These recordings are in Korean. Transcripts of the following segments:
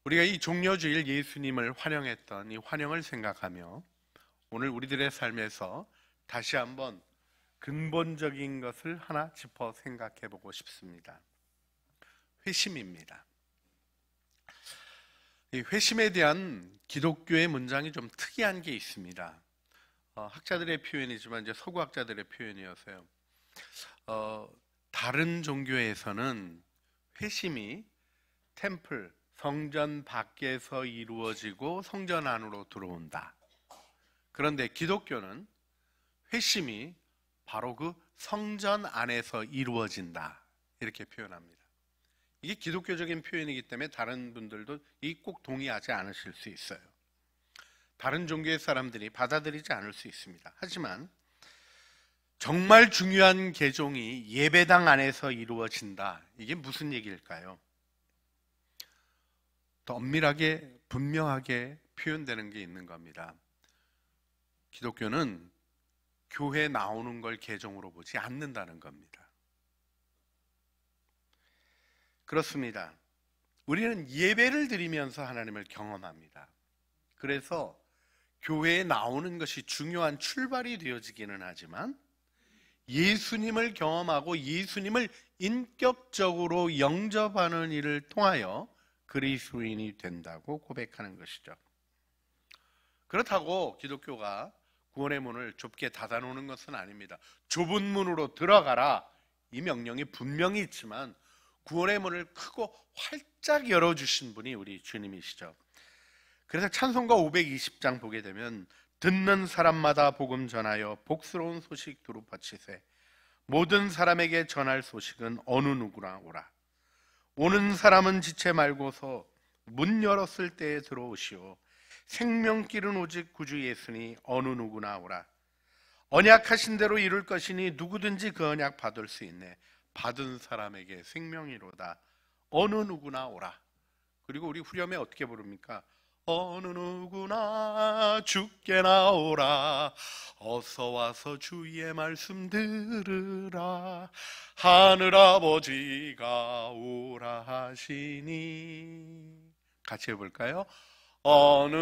우리가 이 종려주일 예수님을 환영했던 이 환영을 생각하며 오늘 우리들의 삶에서 다시 한번 근본적인 것을 하나 짚어 생각해 보고 싶습니다. 회심입니다. 이 회심에 대한 기독교의 문장이 좀 특이한 게 있습니다. 학자들의 표현이지만 이제 서구학자들의 표현이어서요. 다른 종교에서는 회심이 템플, 성전 밖에서 이루어지고 성전 안으로 들어온다. 그런데 기독교는 회심이 바로 그 성전 안에서 이루어진다. 이렇게 표현합니다. 이게 기독교적인 표현이기 때문에 다른 분들도 이 꼭 동의하지 않으실 수 있어요. 다른 종교의 사람들이 받아들이지 않을 수 있습니다. 하지만 정말 중요한 개종이 예배당 안에서 이루어진다. 이게 무슨 얘기일까요? 더 엄밀하게 분명하게 표현되는 게 있는 겁니다. 기독교는 교회 나오는 걸 개종으로 보지 않는다는 겁니다. 그렇습니다. 우리는 예배를 드리면서 하나님을 경험합니다. 그래서 교회에 나오는 것이 중요한 출발이 되어지기는 하지만 예수님을 경험하고 예수님을 인격적으로 영접하는 일을 통하여 그리스도인이 된다고 고백하는 것이죠. 그렇다고 기독교가 구원의 문을 좁게 닫아놓는 것은 아닙니다. 좁은 문으로 들어가라, 이 명령이 분명히 있지만 구원의 문을 크고 활짝 열어주신 분이 우리 주님이시죠. 그래서 찬송가 520장 보게 되면 듣는 사람마다 복음 전하여 복스러운 소식 두루 퍼치세. 모든 사람에게 전할 소식은 어느 누구나 오라. 오는 사람은 지체 말고서 문 열었을 때에 들어오시오. 생명길은 오직 구주 예수니 어느 누구나 오라. 언약하신 대로 이룰 것이니 누구든지 그 언약 받을 수 있네. 받은 사람에게 생명이로다. 어느 누구나 오라. 그리고 우리 후렴에 어떻게 부릅니까? 어느 누구나 주께 나오라. 어서 와서 주의 말씀 들으라. 하늘아버지가 오라 하시니. 같이 해볼까요? 어느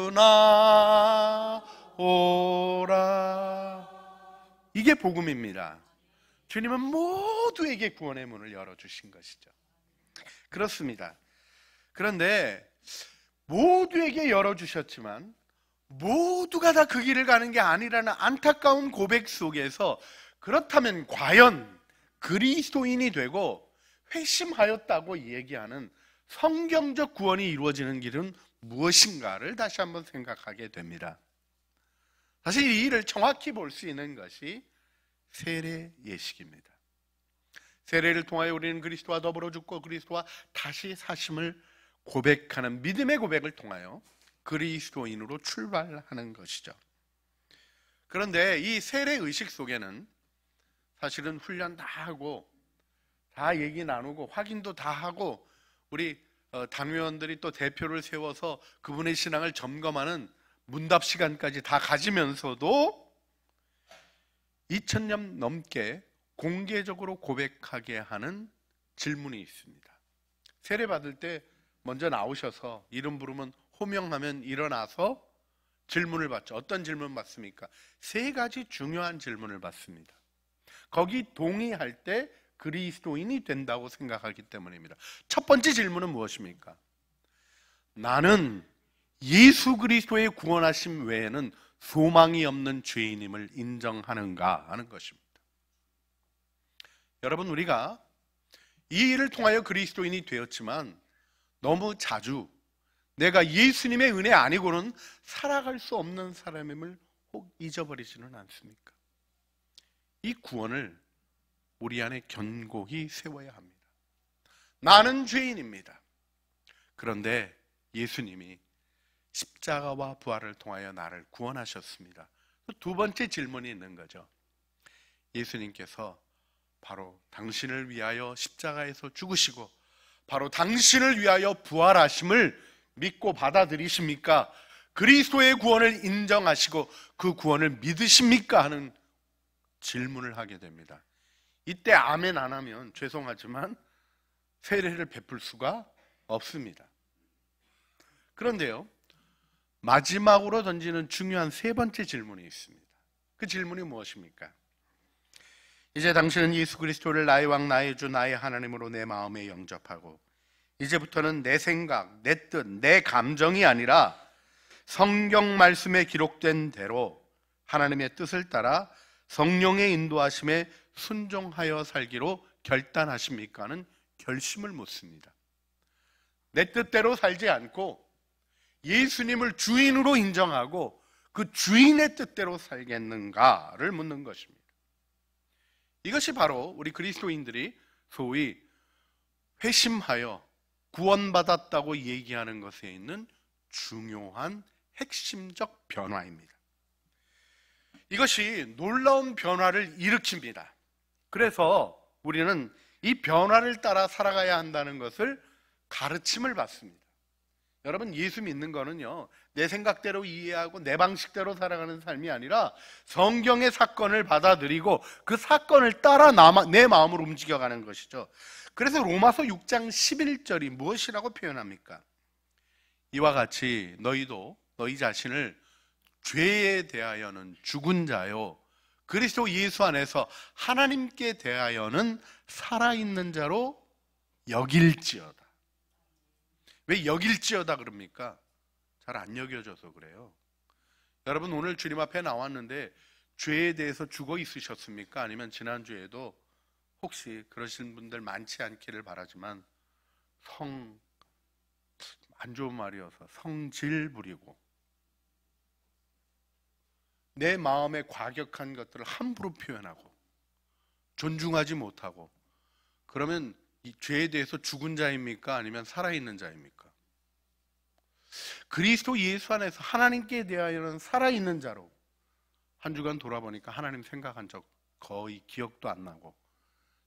누구나 오라. 이게 복음입니다. 주님은 모두에게 구원의 문을 열어주신 것이죠. 그렇습니다. 그런데 모두에게 열어주셨지만 모두가 다 그 길을 가는 게 아니라는 안타까운 고백 속에서 그렇다면 과연 그리스도인이 되고 회심하였다고 얘기하는 성경적 구원이 이루어지는 길은 무엇인가를 다시 한번 생각하게 됩니다. 사실 이 일을 정확히 볼 수 있는 것이 세례 예식입니다. 세례를 통하여 우리는 그리스도와 더불어 죽고 그리스도와 다시 사심을 고백하는 믿음의 고백을 통하여 그리스도인으로 출발하는 것이죠. 그런데 이 세례 의식 속에는 사실은 훈련 다 하고 다 얘기 나누고 확인도 다 하고 우리 당회원들이 또 대표를 세워서 그분의 신앙을 점검하는 문답 시간까지 다 가지면서도 2000년 넘게 공개적으로 고백하게 하는 질문이 있습니다. 세례 받을 때 먼저 나오셔서 이름 부르면 호명하면 일어나서 질문을 받죠. 어떤 질문 받습니까? 세 가지 중요한 질문을 받습니다. 거기 동의할 때 그리스도인이 된다고 생각하기 때문입니다. 첫 번째 질문은 무엇입니까? 나는 예수 그리스도의 구원하심 외에는 소망이 없는 죄인임을 인정하는가 하는 것입니다. 여러분, 우리가 이 일을 통하여 그리스도인이 되었지만 너무 자주 내가 예수님의 은혜 아니고는 살아갈 수 없는 사람임을 혹 잊어버리지는 않습니까? 이 구원을 우리 안에 견고히 세워야 합니다. 나는 죄인입니다. 그런데 예수님이 십자가와 부활을 통하여 나를 구원하셨습니다. 두 번째 질문이 있는 거죠. 예수님께서 바로 당신을 위하여 십자가에서 죽으시고 바로 당신을 위하여 부활하심을 믿고 받아들이십니까? 그리스도의 구원을 인정하시고 그 구원을 믿으십니까? 하는 질문을 하게 됩니다. 이때 아멘 안 하면 죄송하지만 세례를 베풀 수가 없습니다. 그런데요, 마지막으로 던지는 중요한 세 번째 질문이 있습니다. 그 질문이 무엇입니까? 이제 당신은 예수 그리스도를 나의 왕, 나의 주, 나의 하나님으로 내 마음에 영접하고 이제부터는 내 생각, 내 뜻, 내 감정이 아니라 성경 말씀에 기록된 대로 하나님의 뜻을 따라 성령의 인도하심에 순종하여 살기로 결단하십니까? 하는 결심을 묻습니다. 내 뜻대로 살지 않고 예수님을 주인으로 인정하고 그 주인의 뜻대로 살겠는가를 묻는 것입니다. 이것이 바로 우리 그리스도인들이 소위 회심하여 구원받았다고 얘기하는 것에 있는 중요한 핵심적 변화입니다. 이것이 놀라운 변화를 일으킵니다. 그래서 우리는 이 변화를 따라 살아가야 한다는 것을 가르침을 받습니다. 여러분, 예수 믿는 거는요, 내 생각대로 이해하고 내 방식대로 살아가는 삶이 아니라 성경의 사건을 받아들이고 그 사건을 따라 내 마음을 움직여가는 것이죠. 그래서 로마서 6장 11절이 무엇이라고 표현합니까? 이와 같이 너희도 너희 자신을 죄에 대하여는 죽은 자요 그리스도 예수 안에서 하나님께 대하여는 살아있는 자로 여길지어다. 왜 여길지어다 그럽니까? 잘 안 여겨져서 그래요. 여러분, 오늘 주님 앞에 나왔는데 죄에 대해서 죽어 있으셨습니까? 아니면 지난주에도 혹시 그러신 분들 많지 않기를 바라지만 안 좋은 말이어서 성질 부리고 내 마음의 과격한 것들을 함부로 표현하고 존중하지 못하고, 그러면 이 죄에 대해서 죽은 자입니까? 아니면 살아있는 자입니까? 그리스도 예수 안에서 하나님께 대하여는 살아있는 자로 한 주간 돌아보니까 하나님 생각한 적 거의 기억도 안 나고,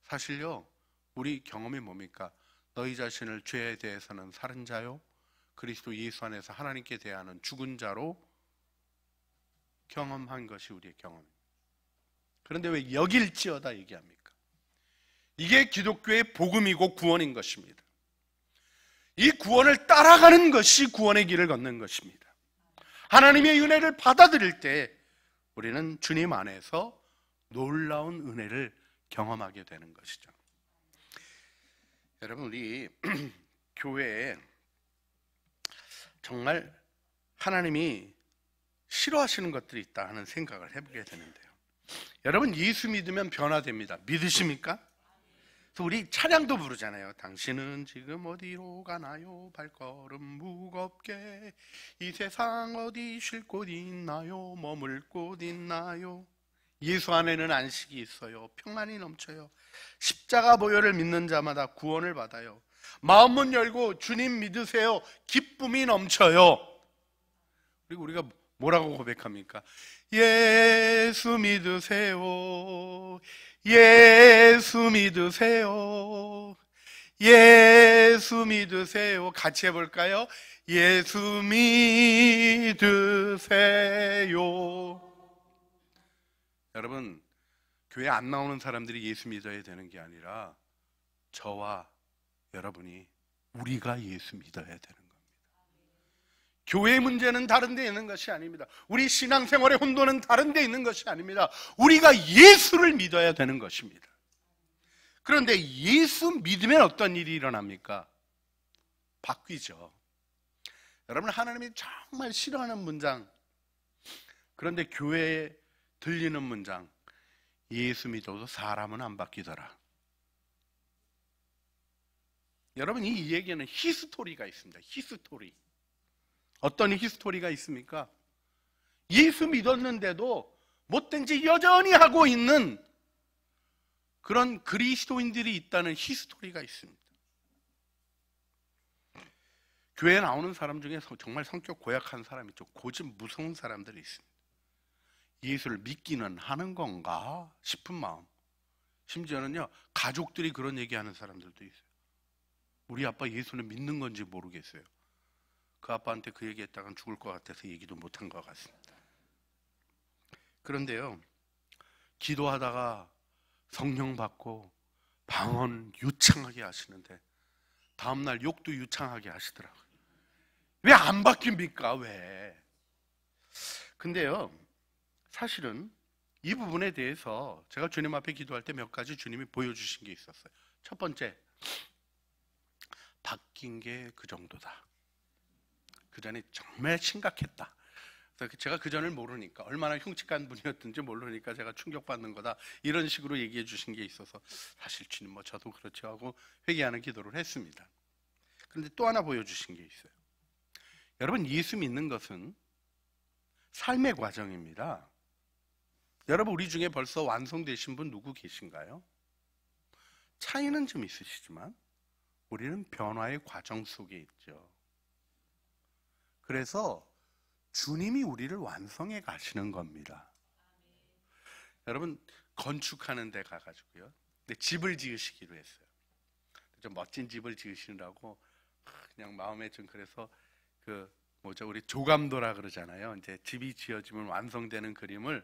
사실요, 우리 경험이 뭡니까? 너희 자신을 죄에 대해서는 살은 자요 그리스도 예수 안에서 하나님께 대하는 죽은 자로 경험한 것이 우리의 경험입니다. 그런데 왜 여길지어다 얘기합니까? 이게 기독교의 복음이고 구원인 것입니다. 이 구원을 따라가는 것이 구원의 길을 걷는 것입니다. 하나님의 은혜를 받아들일 때 우리는 주님 안에서 놀라운 은혜를 경험하게 되는 것이죠. 여러분, 우리 교회에 정말 하나님이 싫어하시는 것들이 있다 하는 생각을 해보게 되는데요. 여러분, 예수 믿으면 변화됩니다. 믿으십니까? 그래서 우리 찬양도 부르잖아요. 당신은 지금 어디로 가나요? 발걸음 무겁게 이 세상 어디 쉴 곳 있나요? 머물 곳 있나요? 예수 안에는 안식이 있어요. 평안이 넘쳐요. 십자가 보혈을 믿는 자마다 구원을 받아요. 마음문 열고 주님 믿으세요. 기쁨이 넘쳐요. 그리고 우리가 뭐라고 고백합니까? 예수 믿으세요. 예수 믿으세요. 예수 믿으세요. 같이 해볼까요? 예수 믿으세요. 여러분, 교회 안 나오는 사람들이 예수 믿어야 되는 게 아니라 저와 여러분이, 우리가 예수 믿어야 되는 겁니다. 교회의 문제는 다른 데 있는 것이 아닙니다. 우리 신앙생활의 혼돈은 다른 데 있는 것이 아닙니다. 우리가 예수를 믿어야 되는 것입니다. 그런데 예수 믿으면 어떤 일이 일어납니까? 바뀌죠. 여러분, 하나님이 정말 싫어하는 문장, 그런데 교회에 들리는 문장, 예수 믿어도 사람은 안 바뀌더라. 여러분, 이 얘기는 히스토리가 있습니다. 히스토리. 어떤 히스토리가 있습니까? 예수 믿었는데도 못된 짓 여전히 하고 있는 그런 그리스도인들이 있다는 히스토리가 있습니다. 교회에 나오는 사람 중에 정말 성격 고약한 사람이 있죠. 고집 무서운 사람들이 있습니다. 예수를 믿기는 하는 건가 싶은 마음. 심지어는요, 가족들이 그런 얘기하는 사람들도 있어요. 우리 아빠 예수는 믿는 건지 모르겠어요. 그 아빠한테 그 얘기했다간 죽을 것 같아서 얘기도 못한 것 같습니다. 그런데요, 기도하다가 성령 받고 방언 유창하게 하시는데 다음날 욕도 유창하게 하시더라고요. 왜 안 바뀝니까? 왜? 근데요, 사실은 이 부분에 대해서 제가 주님 앞에 기도할 때 몇 가지 주님이 보여주신 게 있었어요. 첫 번째, 바뀐 게 그 정도다. 그 전에 정말 심각했다. 그래서 제가 그 전을 모르니까, 얼마나 흉측한 분이었든지 모르니까 제가 충격받는 거다, 이런 식으로 얘기해 주신 게 있어서 사실 주님 저도 그렇죠 하고 회개하는 기도를 했습니다. 그런데 또 하나 보여주신 게 있어요. 여러분, 예수 믿는 것은 삶의 과정입니다. 여러분, 우리 중에 벌써 완성되신 분 누구 계신가요? 차이는 좀 있으시지만 우리는 변화의 과정 속에 있죠. 그래서 주님이 우리를 완성해 가시는 겁니다. 여러분, 건축하는 데 가가지고요, 근데 집을 지으시기로 했어요. 좀 멋진 집을 지으시느라고 그냥 마음에 좀, 그래서 우리 조감도라 그러잖아요. 이제 집이 지어지면 완성되는 그림을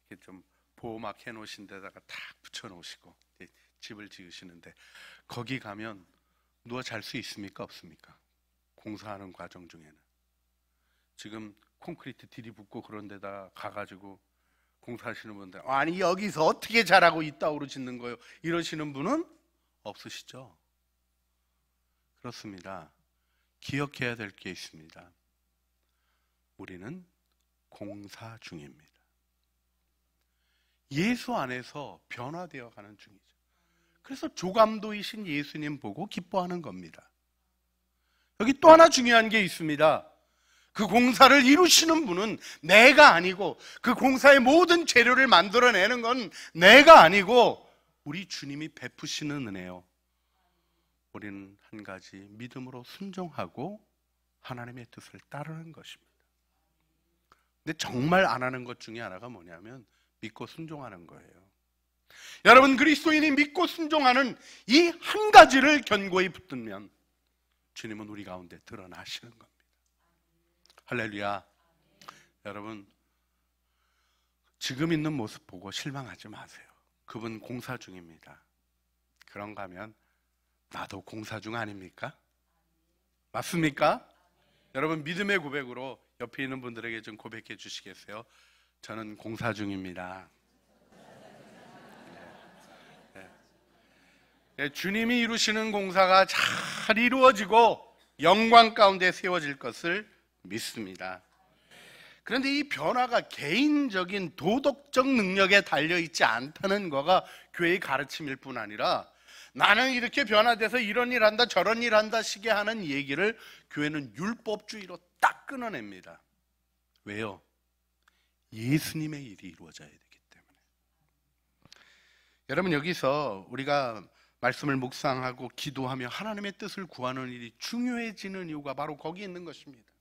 이렇게 좀 보호막 해놓으신 데다가 탁 붙여놓으시고 집을 지으시는데, 거기 가면 누워 잘 수 있습니까? 없습니까? 공사하는 과정 중에는. 지금 콘크리트 들이붓고 그런 데다 가가지고 공사하시는 분들, 아니 여기서 어떻게 잘하고 이따구로 짓는 거예요, 이러시는 분은 없으시죠? 그렇습니다. 기억해야 될 게 있습니다. 우리는 공사 중입니다. 예수 안에서 변화되어 가는 중이죠. 그래서 조감도이신 예수님 보고 기뻐하는 겁니다. 여기 또 하나 중요한 게 있습니다. 그 공사를 이루시는 분은 내가 아니고, 그 공사의 모든 재료를 만들어내는 건 내가 아니고 우리 주님이 베푸시는 은혜요. 우리는 한 가지, 믿음으로 순종하고 하나님의 뜻을 따르는 것입니다. 근데 정말 안 하는 것 중에 하나가 뭐냐면 믿고 순종하는 거예요. 여러분, 그리스도인이 믿고 순종하는 이 한 가지를 견고히 붙들면 주님은 우리 가운데 드러나시는 겁니다. 할렐루야. 여러분, 지금 있는 모습 보고 실망하지 마세요. 그분 공사 중입니다. 그런가 하면 나도 공사 중 아닙니까? 맞습니까? 여러분, 믿음의 고백으로 옆에 있는 분들에게 좀 고백해 주시겠어요? 저는 공사 중입니다. 주님이 이루시는 공사가 잘 이루어지고 영광 가운데 세워질 것을 믿습니다. 그런데 이 변화가 개인적인 도덕적 능력에 달려있지 않다는 거가 교회의 가르침일 뿐 아니라, 나는 이렇게 변화돼서 이런 일 한다 저런 일 한다 시게 하는 얘기를 교회는 율법주의로 딱 끊어냅니다. 왜요? 예수님의 일이 이루어져야 되기 때문에. 여러분, 여기서 우리가 말씀을 묵상하고 기도하며 하나님의 뜻을 구하는 일이 중요해지는 이유가 바로 거기 있는 것입니다.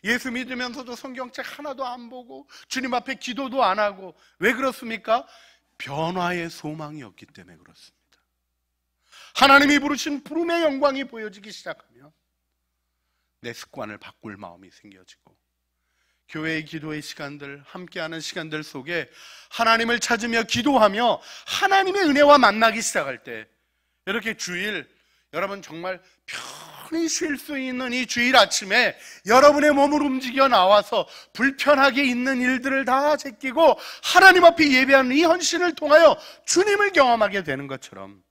예수 믿으면서도 성경책 하나도 안 보고 주님 앞에 기도도 안 하고, 왜 그렇습니까? 변화의 소망이 없기 때문에 그렇습니다. 하나님이 부르신 부름의 영광이 보여지기 시작하면 내 습관을 바꿀 마음이 생겨지고, 교회의 기도의 시간들, 함께하는 시간들 속에 하나님을 찾으며 기도하며 하나님의 은혜와 만나기 시작할 때, 이렇게 주일, 여러분 정말 편히 쉴 수 있는 이 주일 아침에 여러분의 몸을 움직여 나와서 불편하게 있는 일들을 다 제끼고 하나님 앞에 예배하는 이 헌신을 통하여 주님을 경험하게 되는 것처럼,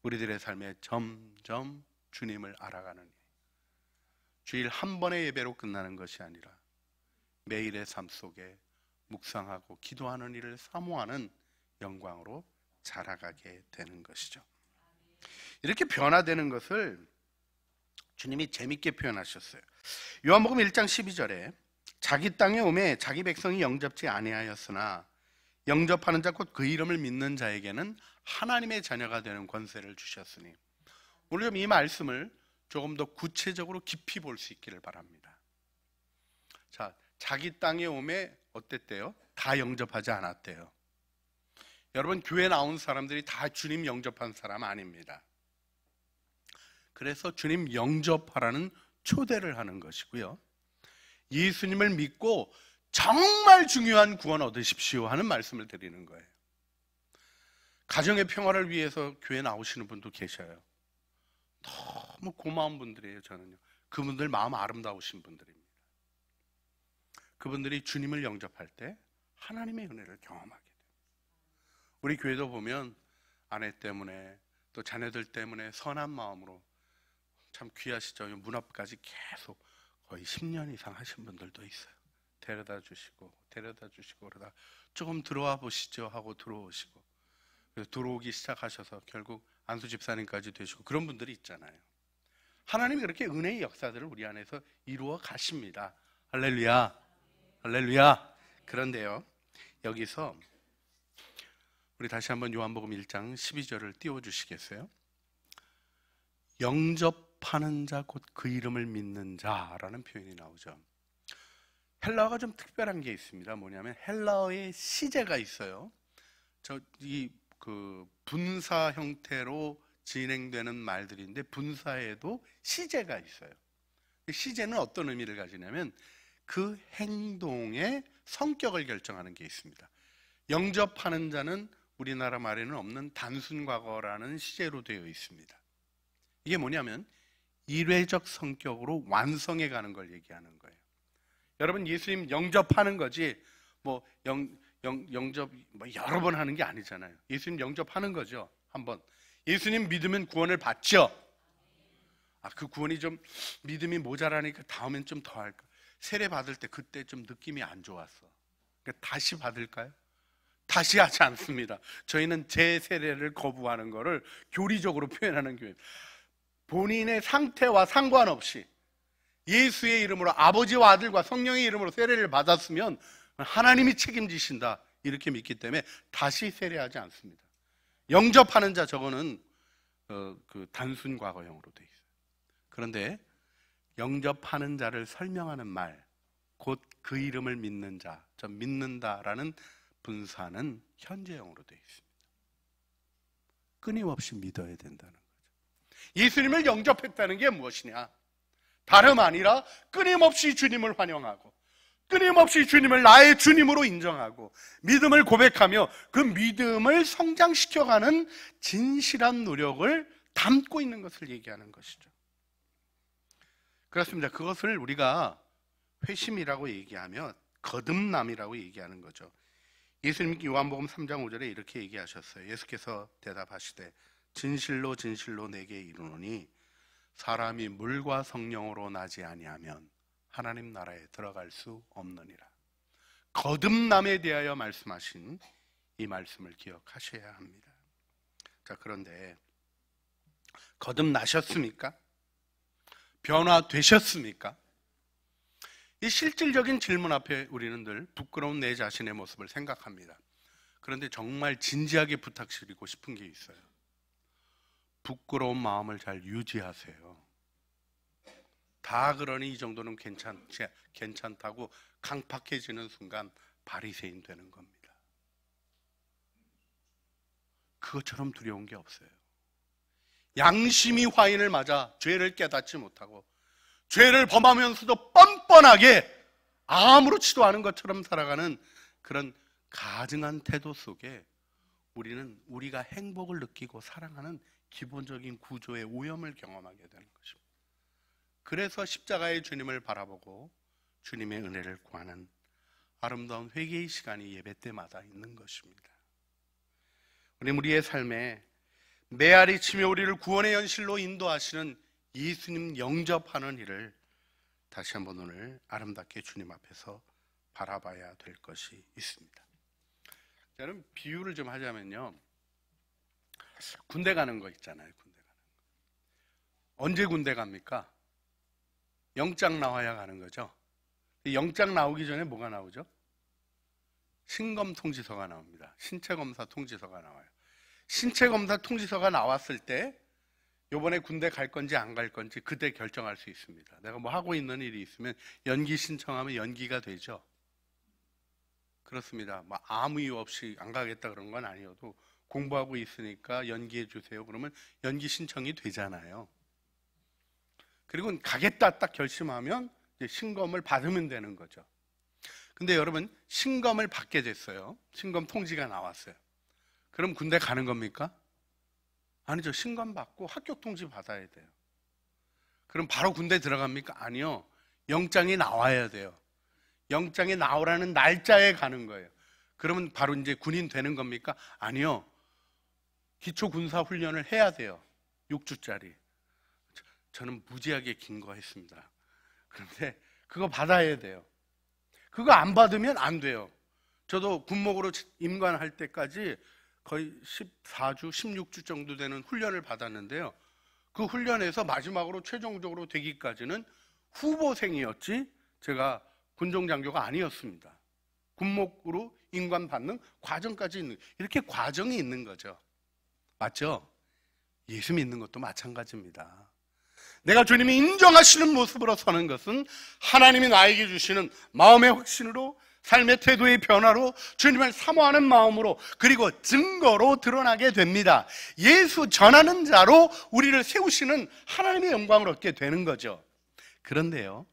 우리들의 삶에 점점 주님을 알아가는 일, 주일 한 번의 예배로 끝나는 것이 아니라 매일의 삶 속에 묵상하고 기도하는 일을 사모하는 영광으로 자라가게 되는 것이죠. 이렇게 변화되는 것을 주님이 재밌게 표현하셨어요. 요한복음 1장 12절에 자기 땅에 오매 자기 백성이 영접지 아니하였으나 영접하는 자 곧 그 이름을 믿는 자에게는 하나님의 자녀가 되는 권세를 주셨으니, 오늘 좀 이 말씀을 조금 더 구체적으로 깊이 볼 수 있기를 바랍니다. 자, 자기 땅에 오매 어땠대요? 다 영접하지 않았대요. 여러분, 교회 나온 사람들이 다 주님 영접한 사람 아닙니다. 그래서 주님 영접하라는 초대를 하는 것이고요, 예수님을 믿고 정말 중요한 구원 얻으십시오 하는 말씀을 드리는 거예요. 가정의 평화를 위해서 교회 나오시는 분도 계셔요. 너무 고마운 분들이에요. 저는요, 그분들 마음 아름다우신 분들입니다. 그분들이 주님을 영접할 때 하나님의 은혜를 경험하게 돼요. 우리 교회도 보면 아내 때문에 또 자녀들 때문에 선한 마음으로 참 귀하시죠. 문 앞까지 계속 거의 10년 이상 하신 분들도 있어요. 데려다 주시고 그러다 조금 들어와 보시죠 하고 들어오시고, 그래서 들어오기 시작하셔서 결국 안수 집사님까지 되시고, 그런 분들이 있잖아요. 하나님이 그렇게 은혜의 역사들을 우리 안에서 이루어 가십니다. 할렐루야, 할렐루야. 그런데요, 여기서 우리 다시 한번 요한복음 1장 12절을 띄워주시겠어요? 영접하는 자 곧 그 이름을 믿는 자라는 표현이 나오죠. 헬라어가 좀 특별한 게 있습니다. 뭐냐면 헬라어의 시제가 있어요. 분사 형태로 진행되는 말들인데 분사에도 시제가 있어요. 시제는 어떤 의미를 가지냐면 그 행동의 성격을 결정하는 게 있습니다. 영접하는 자는 우리나라 말에는 없는 단순 과거라는 시제로 되어 있습니다. 이게 뭐냐면 일회적 성격으로 완성해 가는 걸 얘기하는 거예요. 여러분, 예수님 영접하는 거지 영접 여러 번 하는 게 아니잖아요. 예수님 영접하는 거죠. 한번 예수님 믿으면 구원을 받죠. 그 구원이 좀 믿음이 모자라니까 다음엔 좀 더 할까. 세례 받을 때 그때 좀 느낌이 안 좋았어. 그러니까 다시 받을까요? 다시 하지 않습니다. 저희는 제 세례를 거부하는 거를 교리적으로 표현하는 교회입니다. 본인의 상태와 상관없이 예수의 이름으로, 아버지와 아들과 성령의 이름으로 세례를 받았으면 하나님이 책임지신다, 이렇게 믿기 때문에 다시 세례하지 않습니다. 영접하는 자, 저거는 그 단순 과거형으로 돼 있어요. 그런데 영접하는 자를 설명하는 말, 곧 그 이름을 믿는 자, 저 믿는다라는 분사는 현재형으로 되어 있습니다. 끊임없이 믿어야 된다는 거죠. 예수님을 영접했다는 게 무엇이냐? 다름 아니라 끊임없이 주님을 환영하고, 끊임없이 주님을 나의 주님으로 인정하고, 믿음을 고백하며 그 믿음을 성장시켜가는 진실한 노력을 담고 있는 것을 얘기하는 것이죠. 그렇습니다. 그것을 우리가 회심이라고 얘기하며 거듭남이라고 얘기하는 거죠. 예수님께 요한복음 3장 5절에 이렇게 얘기하셨어요. 예수께서 대답하시되 진실로 진실로 내게 이르노니 사람이 물과 성령으로 나지 아니하면 하나님 나라에 들어갈 수 없느니라. 거듭남에 대하여 말씀하신 이 말씀을 기억하셔야 합니다. 자, 그런데 거듭나셨습니까? 변화되셨습니까? 이 실질적인 질문 앞에 우리는 늘 부끄러운 내 자신의 모습을 생각합니다. 그런데 정말 진지하게 부탁드리고 싶은 게 있어요. 부끄러운 마음을 잘 유지하세요. 다 그러니 이 정도는 괜찮다고 강팍해지는 순간 바리새인 되는 겁니다. 그것처럼 두려운 게 없어요. 양심이 화인을 맞아 죄를 깨닫지 못하고 죄를 범하면서도 뻔뻔하게 아무렇지도 않은 것처럼 살아가는 그런 가증한 태도 속에 우리는 우리가 행복을 느끼고 사랑하는 기본적인 구조의 오염을 경험하게 되는 것입니다. 그래서 십자가의 주님을 바라보고 주님의 은혜를 구하는 아름다운 회개의 시간이 예배 때마다 있는 것입니다. 우리의 삶에 메아리 치며 우리를 구원의 현실로 인도하시는 예수님 영접하는 일을 다시 한번 오늘 아름답게 주님 앞에서 바라봐야 될 것이 있습니다. 여러분, 비유를 좀 하자면요, 군대 가는 거 있잖아요. 군대 가는 거. 언제 군대 갑니까? 영장 나와야 가는 거죠. 영장 나오기 전에 뭐가 나오죠? 신검 통지서가 나옵니다. 신체검사 통지서가 나와요. 신체검사 통지서가 나왔을 때 이번에 군대 갈 건지 안 갈 건지 그때 결정할 수 있습니다. 내가 뭐 하고 있는 일이 있으면 연기 신청하면 연기가 되죠. 그렇습니다. 뭐 아무 이유 없이 안 가겠다 그런 건 아니어도 공부하고 있으니까 연기해 주세요. 그러면 연기 신청이 되잖아요. 그리고 가겠다 딱 결심하면 이제 신검을 받으면 되는 거죠. 근데 여러분, 신검을 받게 됐어요. 신검 통지가 나왔어요. 그럼 군대 가는 겁니까? 아니죠. 신검 받고 합격 통지 받아야 돼요. 그럼 바로 군대 들어갑니까? 아니요. 영장이 나와야 돼요. 영장이 나오라는 날짜에 가는 거예요. 그러면 바로 이제 군인 되는 겁니까? 아니요. 기초군사훈련을 해야 돼요. 6주짜리. 저는 무지하게 긴 거 했습니다. 그런데 그거 받아야 돼요. 그거 안 받으면 안 돼요. 저도 군목으로 임관할 때까지 거의 14주, 16주 정도 되는 훈련을 받았는데요. 그 훈련에서 마지막으로 최종적으로 되기까지는 후보생이었지 제가 군종장교가 아니었습니다. 군목으로 임관 받는 과정까지 있는, 이렇게 과정이 있는 거죠. 맞죠? 예수 믿는 것도 마찬가지입니다. 내가 주님이 인정하시는 모습으로 서는 것은 하나님이 나에게 주시는 마음의 확신으로, 삶의 태도의 변화로, 주님을 사모하는 마음으로, 그리고 증거로 드러나게 됩니다. 예수 전하는 자로 우리를 세우시는 하나님의 영광을 얻게 되는 거죠. 그런데요,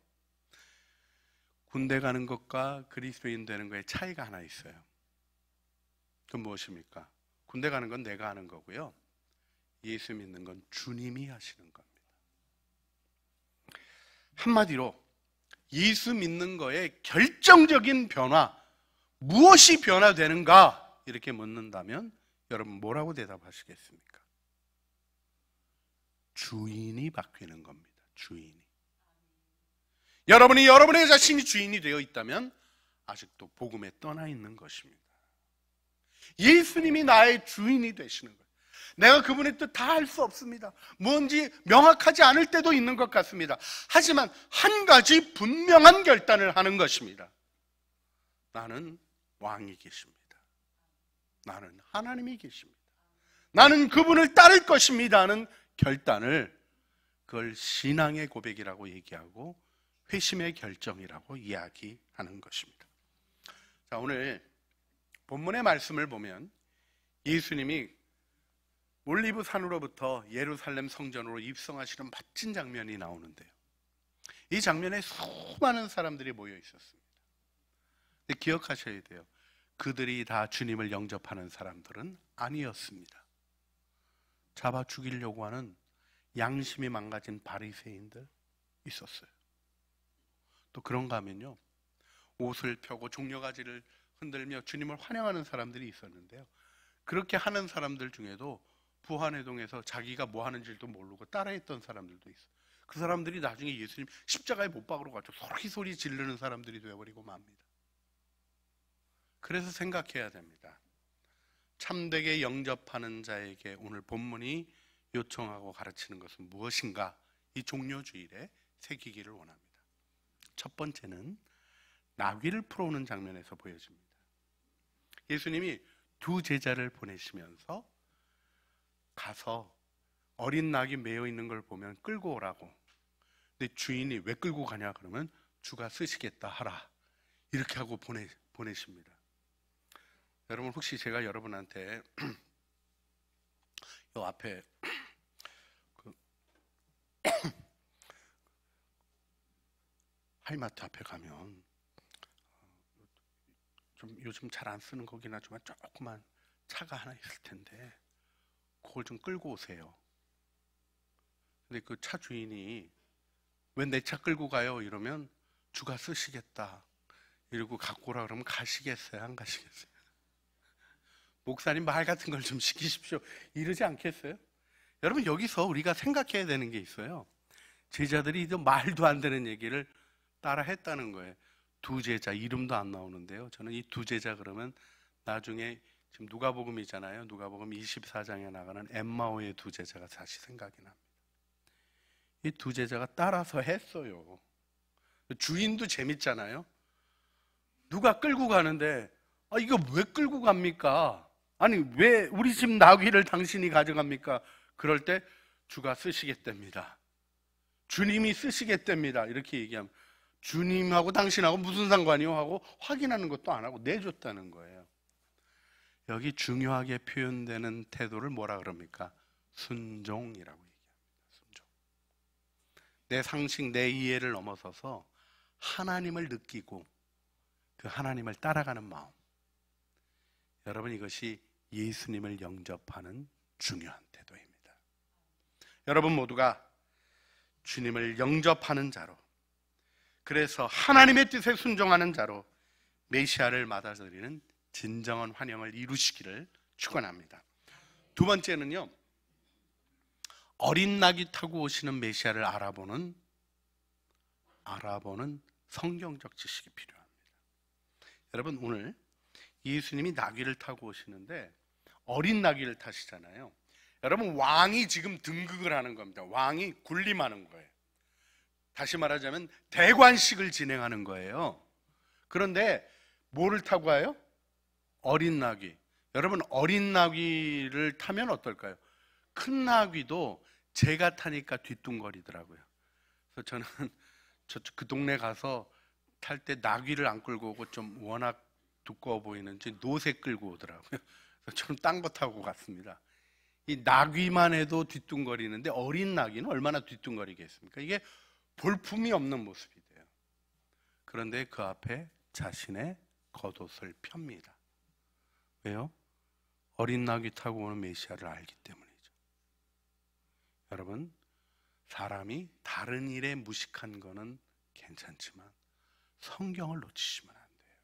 군대 가는 것과 그리스도인 되는 것의 차이가 하나 있어요. 그건 무엇입니까? 군대 가는 건 내가 하는 거고요, 예수 믿는 건 주님이 하시는 겁니다. 한마디로 예수 믿는 거에 결정적인 변화, 무엇이 변화되는가 이렇게 묻는다면 여러분 뭐라고 대답하시겠습니까? 주인이 바뀌는 겁니다. 주인이. 여러분이 여러분의 자신이 주인이 되어 있다면 아직도 복음에 떠나 있는 것입니다. 예수님이 나의 주인이 되시는 거예요. 내가 그분의 뜻 다 알 수 없습니다. 뭔지 명확하지 않을 때도 있는 것 같습니다. 하지만 한 가지 분명한 결단을 하는 것입니다. 나는 왕이 계십니다. 나는 하나님이 계십니다. 나는 그분을 따를 것입니다 하는 결단을, 그걸 신앙의 고백이라고 얘기하고 회심의 결정이라고 이야기하는 것입니다. 자, 오늘 본문의 말씀을 보면 예수님이 올리브 산으로부터 예루살렘 성전으로 입성하시는 멋진 장면이 나오는데요, 이 장면에 수많은 사람들이 모여 있었습니다. 근데 기억하셔야 돼요. 그들이 다 주님을 영접하는 사람들은 아니었습니다. 잡아 죽이려고 하는 양심이 망가진 바리새인들 있었어요. 또 그런가 하면요, 옷을 펴고 종려가지를 흔들며 주님을 환영하는 사람들이 있었는데요, 그렇게 하는 사람들 중에도 부하내동에서 자기가 뭐 하는지도 모르고 따라했던 사람들도 있어요. 그 사람들이 나중에 예수님 십자가에 못 박으러 가죠. 소리 지르는 사람들이 되어버리고 맙니다. 그래서 생각해야 됩니다. 참되게 영접하는 자에게 오늘 본문이 요청하고 가르치는 것은 무엇인가? 이 종려주일에 새기기를 원합니다. 첫 번째는 나귀를 풀어오는 장면에서 보여집니다. 예수님이 두 제자를 보내시면서 가서 어린 낙이 매여 있는 걸 보면 끌고 오라고. 근데 주인이 왜 끌고 가냐 그러면 주가 쓰시겠다 하라, 이렇게 하고 보내십니다. 여러분, 혹시 제가 여러분한테 요 앞에 하이마트 앞에 가면 좀 요즘 잘 안 쓰는 거긴 하지만 조그만 차가 하나 있을 텐데 그걸 좀 끌고 오세요. 근데 그 차 주인이 왜 내 차 끌고 가요? 이러면 주가 쓰시겠다 이러고 갖고 오라 그러면 가시겠어요? 안 가시겠어요? 목사님 말 같은 걸 좀 시키십시오 이러지 않겠어요? 여러분, 여기서 우리가 생각해야 되는 게 있어요. 제자들이 말도 안 되는 얘기를 따라 했다는 거예요. 두 제자, 이름도 안 나오는데요, 저는 이 두 제자 그러면 나중에 지금 누가복음이잖아요. 누가복음 24장에 나가는 엠마오의 두 제자가 다시 생각이 납니다. 이 두 제자가 따라서 했어요. 주인도 재밌잖아요. 누가 끌고 가는데 이거 왜 끌고 갑니까? 아니, 왜 우리 집 나귀를 당신이 가져갑니까? 그럴 때 주가 쓰시겠답니다. 주님이 쓰시겠답니다. 이렇게 얘기하면 주님하고 당신하고 무슨 상관이요? 하고 확인하는 것도 안 하고 내줬다는 거예요. 여기 중요하게 표현되는 태도를 뭐라 그럽니까? 순종이라고 얘기합니다. 순종. 내 상식, 내 이해를 넘어서서 하나님을 느끼고 그 하나님을 따라가는 마음. 여러분, 이것이 예수님을 영접하는 중요한 태도입니다. 여러분 모두가 주님을 영접하는 자로, 그래서 하나님의 뜻에 순종하는 자로 메시아를 맞아들이는 진정한 환영을 이루시기를 축원합니다. 두 번째는요, 어린 낙이 타고 오시는 메시아를 알아보는 성경적 지식이 필요합니다. 여러분, 오늘 예수님이 나귀를 타고 오시는데 어린 나귀를 타시잖아요. 여러분, 왕이 지금 등극을 하는 겁니다. 왕이 군림하는 거예요. 다시 말하자면 대관식을 진행하는 거예요. 그런데 뭐를 타고 와요? 어린 나귀. 여러분, 어린 나귀를 타면 어떨까요? 큰 나귀도 제가 타니까 뒤뚱거리더라고요. 그래서 저는 그 동네 가서 탈 때 나귀를 안 끌고 오고 좀 워낙 두꺼워 보이는지 노새 끌고 오더라고요. 그래서 저는 딴 거 타고 갔습니다. 이 나귀만 해도 뒤뚱거리는데 어린 나귀는 얼마나 뒤뚱거리겠습니까? 이게 볼품이 없는 모습이 돼요. 그런데 그 앞에 자신의 겉옷을 펴니다. 왜요? 어린 나귀 타고 오는 메시아를 알기 때문이죠. 여러분, 사람이 다른 일에 무식한 거는 괜찮지만 성경을 놓치시면 안 돼요.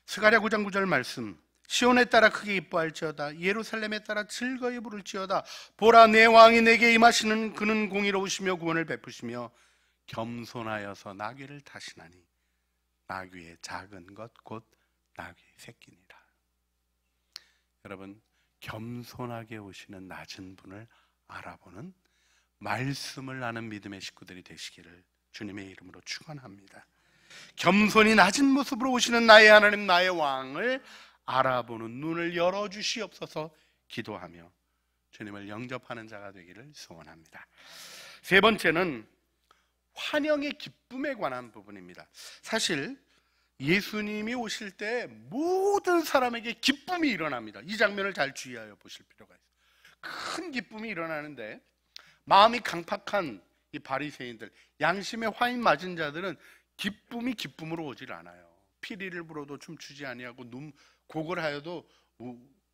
스가랴 9장 9절 말씀, 시온에 따라 크게 기뻐할지어다, 예루살렘에 따라 즐거이 부를지어다. 보라, 내 왕이 내게 임하시는 그는 공의로우시며 구원을 베푸시며 겸손하여서 나귀를 타시나니 나귀의 작은 것 곧 나귀 새끼니라. 여러분, 겸손하게 오시는 낮은 분을 알아보는 말씀을 아는 믿음의 식구들이 되시기를 주님의 이름으로 축원합니다. 겸손히 낮은 모습으로 오시는 나의 하나님, 나의 왕을 알아보는 눈을 열어주시옵소서 기도하며 주님을 영접하는 자가 되기를 소원합니다. 세 번째는 환영의 기쁨에 관한 부분입니다. 사실 예수님이 오실 때 모든 사람에게 기쁨이 일어납니다. 이 장면을 잘 주의하여 보실 필요가 있어요. 큰 기쁨이 일어나는데 마음이 강팍한 이 바리새인들, 양심에 화인 맞은 자들은 기쁨이 기쁨으로 오질 않아요. 피리를 불어도 춤추지 아니하고 곡을 하여도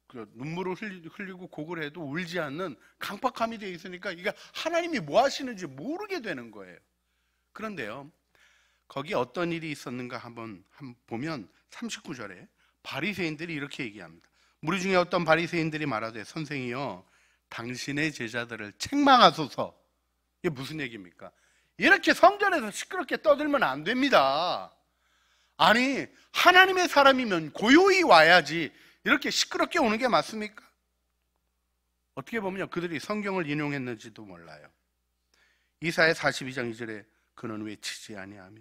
눈물을 흘리고 곡을 해도 울지 않는 강팍함이 되어 있으니까 이게 하나님이 뭐 하시는지 모르게 되는 거예요. 그런데요, 거기 어떤 일이 있었는가 한번 보면 39절에 바리새인들이 이렇게 얘기합니다. 무리 중에 어떤 바리새인들이 말하되, 선생이여, 당신의 제자들을 책망하소서. 이게 무슨 얘기입니까? 이렇게 성전에서 시끄럽게 떠들면 안 됩니다. 아니, 하나님의 사람이면 고요히 와야지 이렇게 시끄럽게 오는 게 맞습니까? 어떻게 보면 그들이 성경을 인용했는지도 몰라요. 이사야 42장 2절에 그는 외치지 아니하며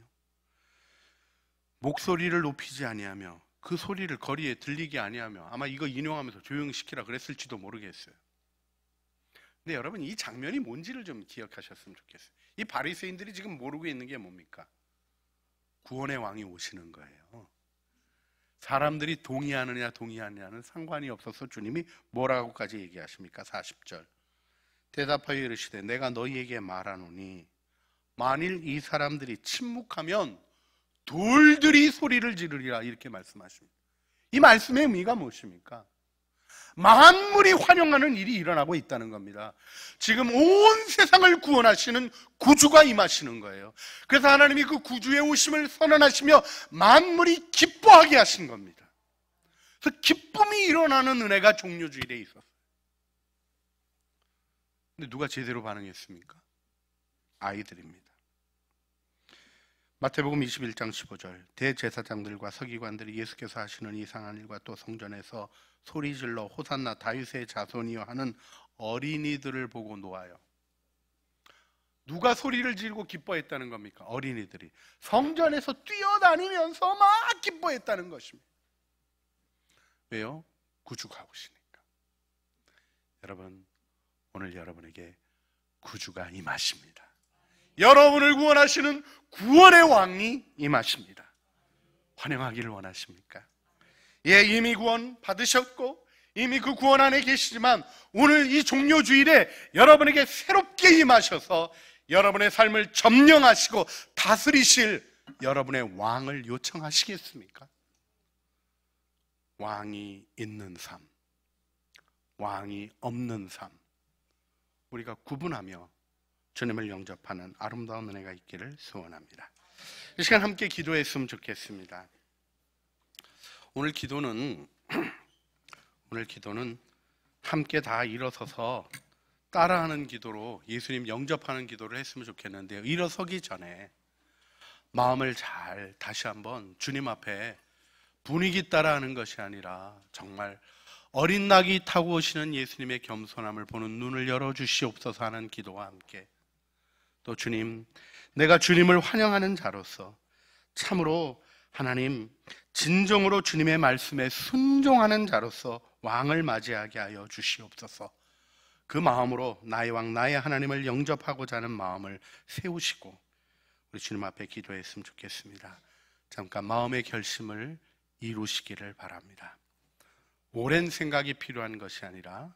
목소리를 높이지 아니하며 그 소리를 거리에 들리게 아니하며, 아마 이거 인용하면서 조용히 시키라 그랬을지도 모르겠어요. 근데 여러분, 이 장면이 뭔지를 좀 기억하셨으면 좋겠어요. 이 바리새인들이 지금 모르고 있는 게 뭡니까? 구원의 왕이 오시는 거예요. 사람들이 동의하느냐 동의하느냐는 상관이 없어서 주님이 뭐라고까지 얘기하십니까? 40절 대답하여 이르시되, 내가 너희에게 말하노니 만일 이 사람들이 침묵하면 돌들이 소리를 지르리라, 이렇게 말씀하십니다. 이 말씀의 의미가 무엇입니까? 만물이 환영하는 일이 일어나고 있다는 겁니다. 지금 온 세상을 구원하시는 구주가 임하시는 거예요. 그래서 하나님이 그 구주의 오심을 선언하시며 만물이 기뻐하게 하신 겁니다. 그래서 기쁨이 일어나는 은혜가 종료주일에 있었어요. 근데 누가 제대로 반응했습니까? 아이들입니다. 마태복음 21장 15절 대제사장들과 서기관들이 예수께서 하시는 이상한 일과 또 성전에서 소리질러 호산나 다윗의 자손이여 하는 어린이들을 보고 놓아요. 누가 소리를 지르고 기뻐했다는 겁니까? 어린이들이 성전에서 뛰어다니면서 막 기뻐했다는 것입니다. 왜요? 구주가 오시니까. 여러분, 오늘 여러분에게 구주가 임하십니다. 여러분을 구원하시는 구원의 왕이 임하십니다. 환영하기를 원하십니까? 예, 이미 구원 받으셨고 이미 그 구원 안에 계시지만 오늘 이 종료주일에 여러분에게 새롭게 임하셔서 여러분의 삶을 점령하시고 다스리실 여러분의 왕을 요청하시겠습니까? 왕이 있는 삶, 왕이 없는 삶, 우리가 구분하며 주님을 영접하는 아름다운 은혜가 있기를 소원합니다. 이 시간 함께 기도했으면 좋겠습니다. 오늘 기도는 함께 다 일어서서 따라하는 기도로 예수님 영접하는 기도를 했으면 좋겠는데요. 일어서기 전에 마음을 잘 다시 한번 주님 앞에 분위기 따라하는 것이 아니라 정말 어린 낙이 타고 오시는 예수님의 겸손함을 보는 눈을 열어주시옵소서 하는 기도와 함께, 또 주님, 내가 주님을 환영하는 자로서 참으로 하나님 진정으로 주님의 말씀에 순종하는 자로서 왕을 맞이하게 하여 주시옵소서. 그 마음으로 나의 왕 나의 하나님을 영접하고자 하는 마음을 세우시고 우리 주님 앞에 기도했으면 좋겠습니다. 잠깐 마음의 결심을 이루시기를 바랍니다. 오랜 생각이 필요한 것이 아니라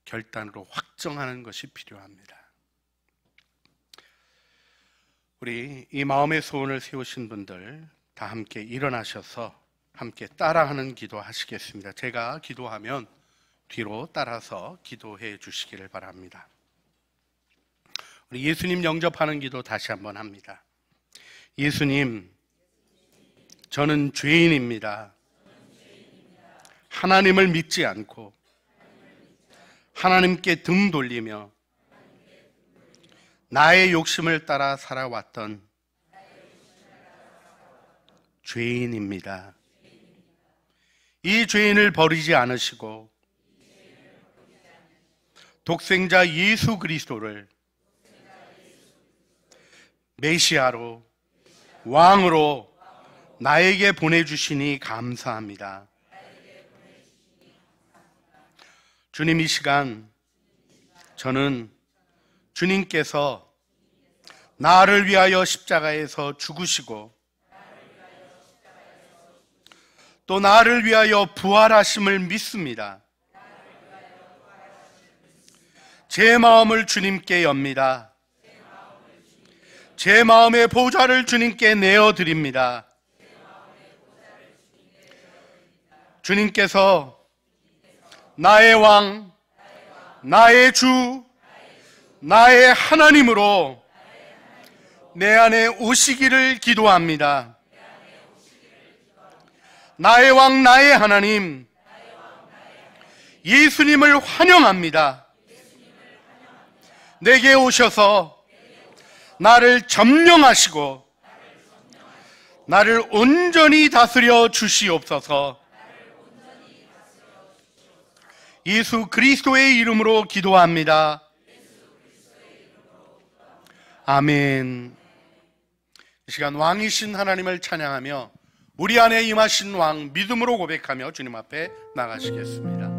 결단으로 확정하는 것이 필요합니다. 우리 이 마음의 소원을 세우신 분들 다 함께 일어나셔서 함께 따라하는 기도 하시겠습니다. 제가 기도하면 뒤로 따라서 기도해 주시기를 바랍니다. 우리 예수님 영접하는 기도 다시 한번 합니다. 예수님, 저는 죄인입니다. 하나님을 믿지 않고 하나님께 등 돌리며 나의 욕심을 따라 살아왔던 죄인입니다. 이 죄인을 버리지 않으시고 독생자 예수 그리스도를 메시아로 왕으로 나에게 보내주시니 감사합니다. 주님, 이 시간 저는 주님께서 나를 위하여 십자가에서 죽으시고 또 나를 위하여 부활하심을 믿습니다. 제 마음을 주님께 엽니다. 제 마음의 보좌를 주님께 내어드립니다. 주님께서 나의 왕, 나의 주, 나의 하나님으로 내 안에 오시기를 기도합니다. 나의 왕, 나의 하나님, 예수님을 환영합니다. 내게 오셔서 나를 점령하시고 나를 온전히 다스려 주시옵소서. 예수 그리스도의 이름으로 기도합니다. 아멘. 이 시간 왕이신 하나님을 찬양하며 우리 안에 임하신 왕 믿음으로 고백하며 주님 앞에 나가시겠습니다.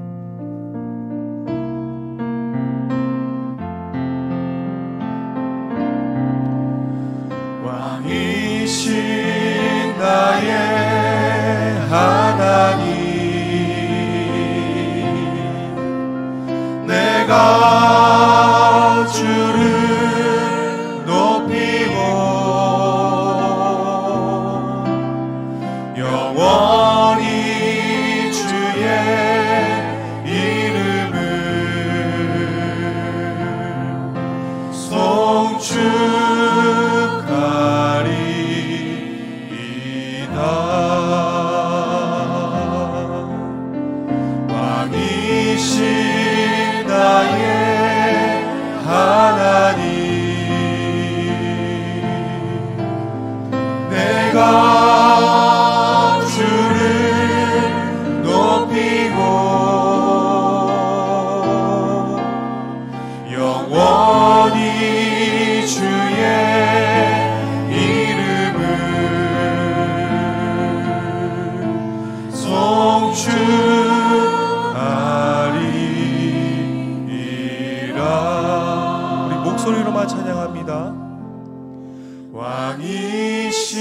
왕이신 나의 하나님, 내가 주를 높이고 영원히 주의 이름을 송축하리이다. 왕이신 나의 하나님, 내가 주를 높이고 영원히 주의 이름을 송축하리이라. 우리 목소리로만 찬양합니다. 왕이신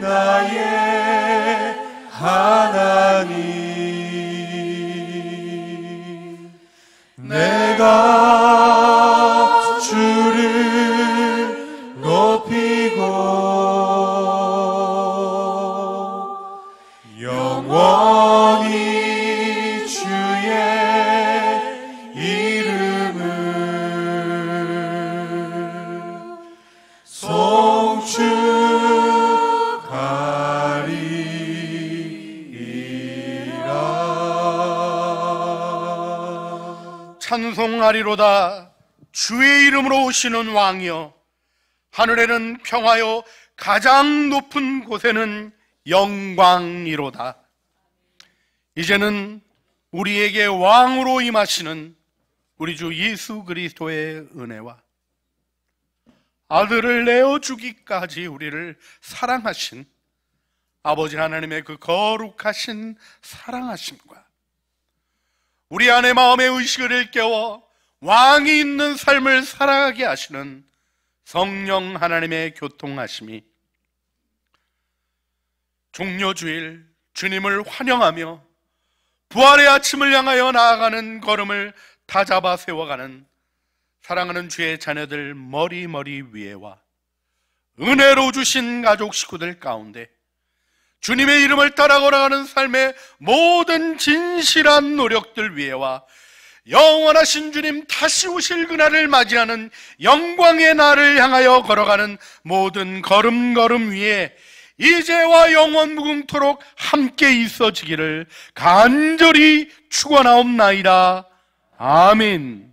나의 하나님, 내가 주를 높이고 영원히 주의 이름을 송축하리이다. 찬송하리로다. 주의 이름으로 오시는 왕이여, 하늘에는 평화요 가장 높은 곳에는 영광이로다. 이제는 우리에게 왕으로 임하시는 우리 주 예수 그리스도의 은혜와 아들을 내어주기까지 우리를 사랑하신 아버지 하나님의 그 거룩하신 사랑하심과 우리 안에 마음의 의식을 일깨워 왕이 있는 삶을 살아가게 하시는 성령 하나님의 교통하심이 종려주일 주님을 환영하며 부활의 아침을 향하여 나아가는 걸음을 다잡아 세워가는 사랑하는 주의 자녀들 머리 위에와 은혜로 주신 가족 식구들 가운데 주님의 이름을 따라 걸어가는 삶의 모든 진실한 노력들 위에와 영원하신 주님 다시 오실 그날을 맞이하는 영광의 날을 향하여 걸어가는 모든 걸음걸음 위에 이제와 영원 무궁토록 함께 있어지기를 간절히 축원하옵나이다. 아멘.